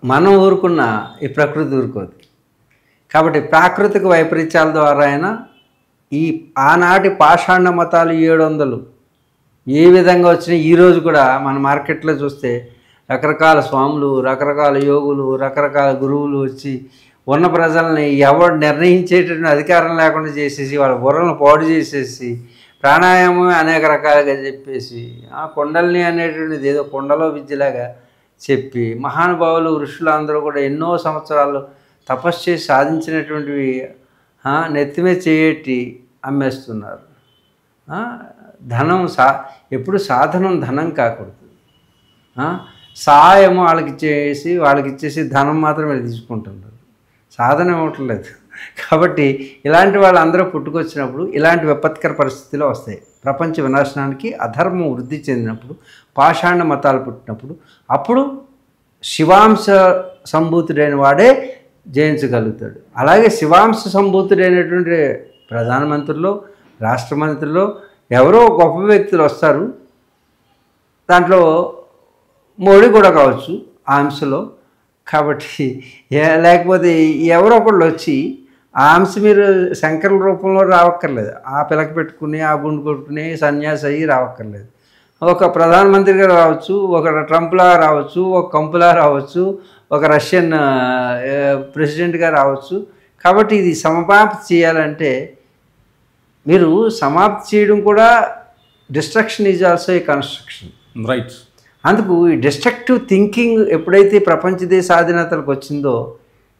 మనం ఊరుకున్న ఈ ప్రకృతి ఊరుకోదు. కాబట్టి ప్రాకృతిక వైపరీత్యాల ద్వారా అయినా ఈ ఆనాటి పాషాండ మతాలు 700 ఏ విధంగా వచ్చినాయి ఈరోజు కూడా మన మార్కెట్లో చూస్తే రకరకాల స్వాములు, రకరకాల యోగులు, రకరకాల గురువులు వచ్చి ఉన్న ప్రజల్ని ఎవరు నిర్ణయించేటటువంటి అధికారం లేకుండా చేసేసి వాళ్ళ బుర్రలను పాడు చేసేసి ప్రాణాయామం అనేక రకాలుగా చెప్పేసి కుండలిని అనేటువంటిది ఏదో కుండలో విద్యలాగా చెప్పి మహానుభావులు ఋషులు అందరూ కూడా ఎన్నో సంవత్సరాలు తపస్సు చేసి సాధించినటువంటివి నెత్తిమే చేయట్టి అమ్మేస్తున్నారు. ధనం ఎప్పుడు సాధనం ధనం కాకూడదు. సాయము వాళ్ళకి ఇచ్చేసి ధనం మాత్రమే తీసుకుంటున్నారు, సాధన ఇవ్వట్లేదు. కాబట్టి ఇలాంటి వాళ్ళందరూ పుట్టుకొచ్చినప్పుడు ఇలాంటి విపత్కర పరిస్థితులు వస్తాయి. ప్రపంచ వినాశనానికి అధర్మం వృద్ధి చెందినప్పుడు, పాషాండ మతాలు పుట్టినప్పుడు అప్పుడు శివాంశ సంభూతుడైన వాడే జయించగలుగుతాడు. అలాగే శివాంశ సంభూతుడైనటువంటి ప్రధానమంత్రులు, రాష్ట్ర మంత్రులు ఎవరో గొప్ప వ్యక్తులు వస్తారు. దాంట్లో మోడీ కూడా కావచ్చు ఆ అంశలో. కాబట్టి లేకపోతే ఎవరో ఒకళ్ళు వచ్చి ఆ అంశ మీరు శంకరుల రూపంలో రావక్కర్లేదు. ఆ పిలక పెట్టుకుని ఆ గుండు కొట్టుకుని సన్యాసి అయ్యి రావక్కర్లేదు. ఒక ప్రధానమంత్రిగా రావచ్చు, ఒక ట్రంప్లా రావచ్చు, ఒక కంపులా రావచ్చు, ఒక రష్యన్ ప్రెసిడెంట్గా రావచ్చు. కాబట్టి ఇది సమాప్తి చేయాలంటే మీరు సమాప్తి చేయడం కూడా destruction is also a construction, right. అందుకు ఈ డిస్ట్రక్టివ్ థింకింగ్ ఎప్పుడైతే ప్రపంచ దేశ స్వాధీనతలకు వచ్చిందో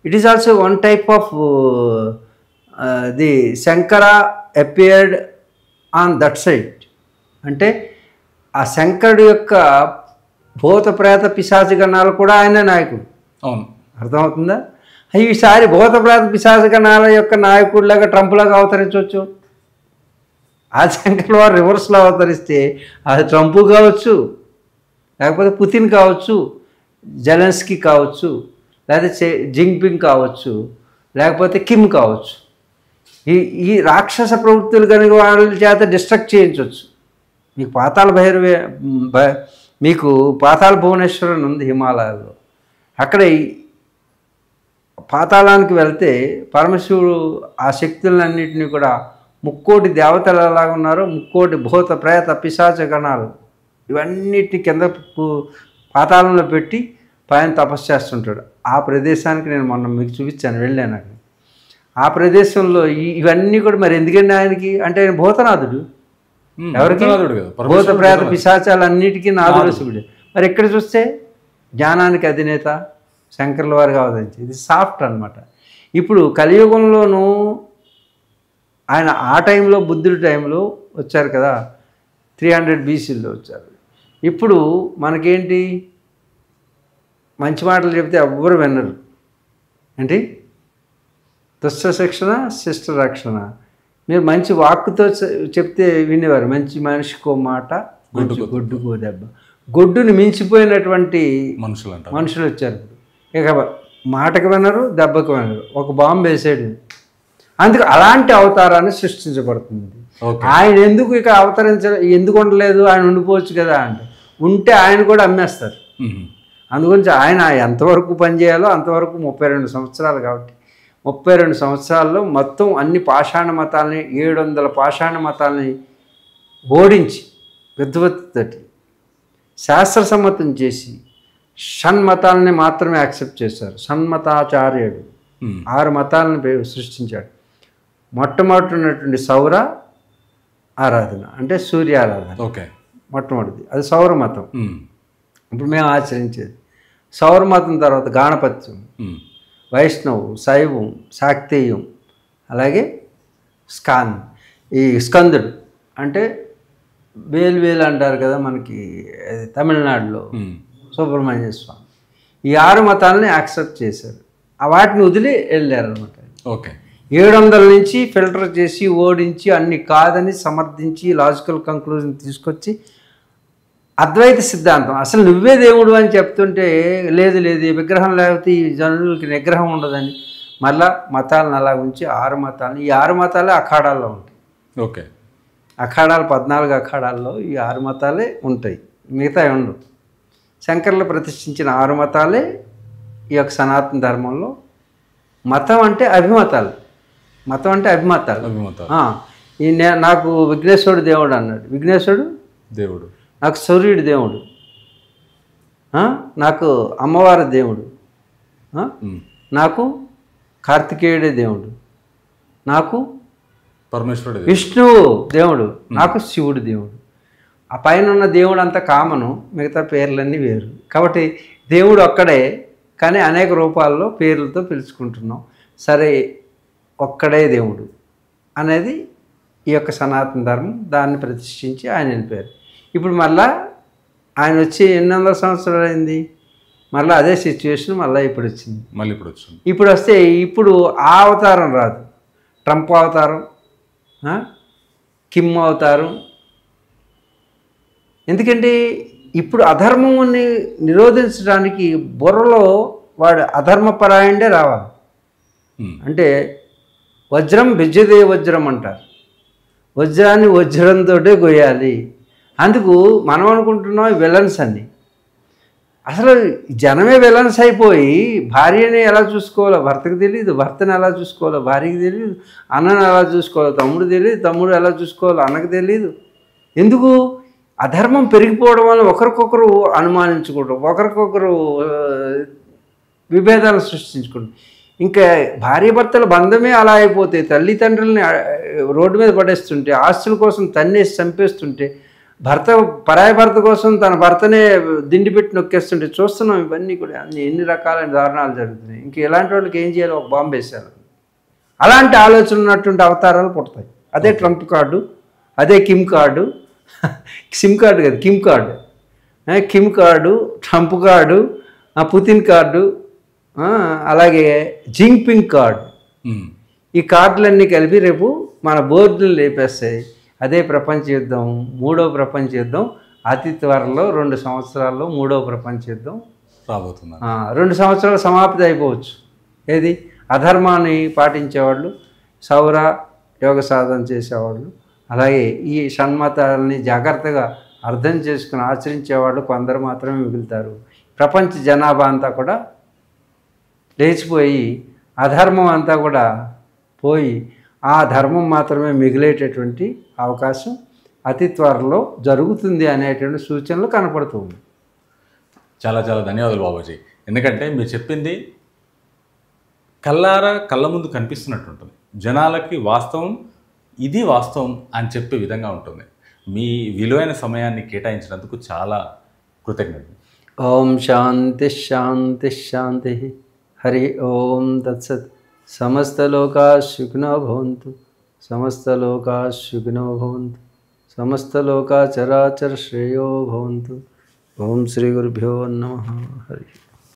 it is also one type of the Shankara appeared on that side. అంటే ఆ శంకరుడు యొక్క భూత ప్రేత పిశాచి గణాలు కూడా ఆయన నాయకుడు. అవును, అర్థమవుతుందా? ఈసారి భూత ప్రేత పిశాచి గణాల యొక్క నాయకుడిలాగా ట్రంప్లాగా అవతరించవచ్చు. ఆ శంకరుల వారు రివర్స్లో అవతరిస్తే అది ట్రంప్ కావచ్చు, లేకపోతే పుతిన్ కావచ్చు, జెలెన్స్కీ కావచ్చు, లేకపోతే జింగ్పింగ్ కావచ్చు, లేకపోతే కిమ్ కావచ్చు. ఈ రాక్షస ప్రవృత్తులు కనుక వాళ్ళ చేత డిస్ట్రక్ట్ చేయించవచ్చు. మీకు మీకు పాతాళ భువనేశ్వరం ఉంది హిమాలయాల్లో. అక్కడ పాతాళానికి వెళ్తే పరమశివుడు ఆ శక్తులన్నింటినీ కూడా 3,000,000 దేవతలు ఎలాగా ఉన్నారో 3,000,000 భూత ప్రేత పిశాచ గణాలు ఇవన్నిటిని కింద పాతాళంలో పెట్టి పైన తపస్సు చేస్తుంటాడు. ఆ ప్రదేశానికి నేను మొన్న మీకు చూపించాను, వెళ్ళాను అక్కడ. ఆ ప్రదేశంలో ఇవన్నీ కూడా మరి ఎందుకండి ఆయనకి అంటే ఆయన భూతనాథుడు. ఎవరికి? భూత ప్రేత పిశాచాలన్నిటికీ నాథుడు శివుడు. మరి ఎక్కడ చూస్తే జ్ఞానానికి అధినేత శంకర్ల వారిగా అవతరించి ఇది సాఫ్ట్ అనమాట. ఇప్పుడు కలియుగంలోనూ ఆయన ఆ టైంలో బుద్ధుడి టైంలో వచ్చారు కదా, 300 BCలో వచ్చారు. ఇప్పుడు మనకేంటి, మంచి మాటలు చెప్తే ఎవ్వరు వినరు. ఏంటి దుష్ట శిక్షణ శిష్ట రక్షణ. మీరు మంచి వాక్కుతో చెప్తే వినేవారు. మంచి మనిషికో మాట, గొడ్డుకో దెబ్బ. గొడ్డుని మించిపోయినటువంటి మనుషులు వచ్చారు. ఇక మాటకు వినరు, దెబ్బకు వినరు. ఒక బాంబు వేసాడు, అందుకు అలాంటి అవతారాన్ని సృష్టించబడుతుంది. ఆయన ఎందుకు ఇక ఎందుకు ఉండలేదు, ఆయన ఉండిపోవచ్చు కదా అంటే ఉంటే ఆయన కూడా అమ్మేస్తారు. అందుగురించి ఆయన ఎంతవరకు పనిచేయాలో అంతవరకు 32 సంవత్సరాలు. కాబట్టి 32 సంవత్సరాల్లో మొత్తం అన్ని పాషాణ మతాలని 700 పాషాణ మతాలని ఓడించి విద్వత్తటి శాస్త్రసమ్మతం చేసి షణ్మతాలని మాత్రమే యాక్సెప్ట్ చేశారు. షణ్మతాచార్యుడు 6 మతాలను సృష్టించాడు. మొట్టమొదటి ఉన్నటువంటి సౌర ఆరాధన అంటే సూర్య ఆరాధన. ఓకే, మొట్టమొదటిది అది సౌర మతం. ఇప్పుడు మేము ఆచరించేది సౌర మతం. తర్వాత గాణపత్యం, వైష్ణవు, శైవం, శాక్తేయం, అలాగే ఈ స్కందుడు అంటే వేలు అంటారు కదా మనకి తమిళనాడులో సుబ్రహ్మణ్య స్వామి. ఈ 6 మతాలని యాక్సెప్ట్ చేశారు. వాటిని వదిలి వెళ్ళారనమాట. ఓకే, 700 నుంచి ఫిల్టర్ చేసి ఓడించి అన్ని కాదని సమర్థించి లాజికల్ కంక్లూజన్ తీసుకొచ్చి అద్వైత సిద్ధాంతం అసలు నువ్వే దేవుడు అని చెప్తుంటే లేదు ఈ విగ్రహం లేకపోతే ఈ జనులకి నిగ్రహం ఉండదని మళ్ళా మతాలను అలా ఉంచి 6 మతాలని, ఈ 6 మతాలే అఖాడాల్లో ఉంటాయి. ఓకే, అఖాడాలు 14 అఖాడాల్లో ఈ 6 మతాలే ఉంటాయి, మిగతా ఉండవు. శంకర్లు ప్రతిష్ఠించిన 6 మతాలే ఈ యొక్క సనాతన ధర్మంలో మతం అంటే అభిమతాలు. మతం అంటే అభిమతాలు. నాకు విఘ్నేశ్వరుడు దేవుడు అన్నాడు. విఘ్నేశ్వరుడు దేవుడు, నాకు సూర్యుడు దేవుడు, నాకు అమ్మవారి దేవుడు, నాకు కార్తికేయుడే దేవుడు, నాకు పరమేశ్వరుడు విష్ణువు దేవుడు, నాకు శివుడు దేవుడు. ఆ పైన ఉన్న దేవుడు అంతా కామను, మిగతా పేర్లన్నీ వేరు. కాబట్టి దేవుడు ఒక్కడే, కానీ అనేక రూపాల్లో పేర్లతో పిలుచుకుంటున్నాం. సరే, ఒక్కడే దేవుడు అనేది ఈ యొక్క సనాతన ధర్మం. దాన్ని ప్రతిష్ఠించి ఆయన వెళ్ళిపోయారు. ఇప్పుడు మళ్ళా ఆయన వచ్చి ఎన్ని వందల సంవత్సరాలు అయింది, మళ్ళీ అదే సిచ్యువేషన్ మళ్ళీ ఇప్పుడు వచ్చింది. ఇప్పుడు వస్తే ఇప్పుడు ఆ అవతారం రాదు. ట్రంప్ అవతారం, కిమ్ అవతారం. ఎందుకంటే ఇప్పుడు అధర్మముని నిరోధించడానికి బుర్రలో వాడు అధర్మపరాయణే రావాలి. అంటే వజ్రం బిజ్జదే వజ్రం అంటారు. వజ్రాన్ని వజ్రంతో గొయ్యాలి. అందుకు మనం అనుకుంటున్నాం విలన్స్ అన్ని. అసలు జనమే విలన్స్ అయిపోయి భార్యని ఎలా చూసుకోవాలో భర్తకు తెలియదు, భర్తను ఎలా చూసుకోవాలో భార్యకి తెలియదు, అన్నను ఎలా చూసుకోవాలో తమ్ముడు తెలియదు, తమ్ముడు ఎలా చూసుకోవాలో అన్నకు తెలియదు. ఎందుకు? అధర్మం పెరిగిపోవడం వల్ల ఒకరికొకరు అనుమానించుకోవడం, ఒకరికొకరు విభేదాలు సృష్టించుకోవడం. ఇంకా భార్యాభర్తల బంధమే అలా అయిపోతే, తల్లిదండ్రులని రోడ్డు మీద పడేస్తుంటే, ఆస్తుల కోసం తన్నేసి చంపేస్తుంటే, పరాయి భర్త కోసం తన భర్తనే దిండి పెట్టి నొక్కేస్తుంటే చూస్తున్నాం. ఇవన్నీ కూడా ఎన్ని రకాలైన దారుణాలు జరుగుతున్నాయి. ఇంక ఇలాంటి వాళ్ళకి ఏం చేయాలో ఒక బాంబు వేసారు. అలాంటి ఆలోచన ఉన్నటువంటి అవతారాలు పుడతాయి. అదే ట్రంప్ కార్డు, అదే కిమ్ కార్డు, సిమ్ కార్డు కదా, Kim card, Kim card, Trump card, Putin card, అలాగే జింగ్పింగ్ కార్డు. ఈ కార్డులన్నీ కలిపి రేపు మన బోర్డులు లేపేస్తాయి. అదే ప్రపంచ యుద్ధం, మూడవ ప్రపంచ యుద్ధం అతి త్వరలో 2 సంవత్సరాల్లో మూడవ ప్రపంచ యుద్ధం రాబోతుంది. 2 సంవత్సరాలు సమాప్తి అయిపోవచ్చు. ఏది? అధర్మాన్ని పాటించేవాళ్ళు, సౌర యోగ సాధన చేసేవాళ్ళు, అలాగే ఈ షణ్మతాలని జాగ్రత్తగా అర్థం చేసుకుని ఆచరించేవాళ్ళు కొందరు మాత్రమే మిగులుతారు. ప్రపంచ జనాభా అంతా కూడా లేచిపోయి అధర్మం అంతా కూడా పోయి ఆ ధర్మం మాత్రమే మిగిలేటటువంటి అవకాశం అతి త్వరలో జరుగుతుంది అనేటువంటి సూచనలు కనపడుతుంది. చాలా చాలా ధన్యవాదాలు బాబూజీ. ఎందుకంటే మీరు చెప్పింది కళ్ళ ముందు కనిపిస్తున్నట్టుంటుంది. జనాలకి వాస్తవం, ఇది వాస్తవం అని చెప్పే విధంగా ఉంటుంది. మీ విలువైన సమయాన్ని కేటాయించినందుకు చాలా కృతజ్ఞతలు. ఓం శాంతి శాంతి శాంతి. హరి ఓం తత్సత్. సమస్తలోకా సుఖినో భవంతు, సమస్తలోకా సుఖినో భవంతు, సమస్తలోకా చరాచర శ్రేయో భవంతు. ఓం శ్రీ గురుభ్యో నమః. హరి.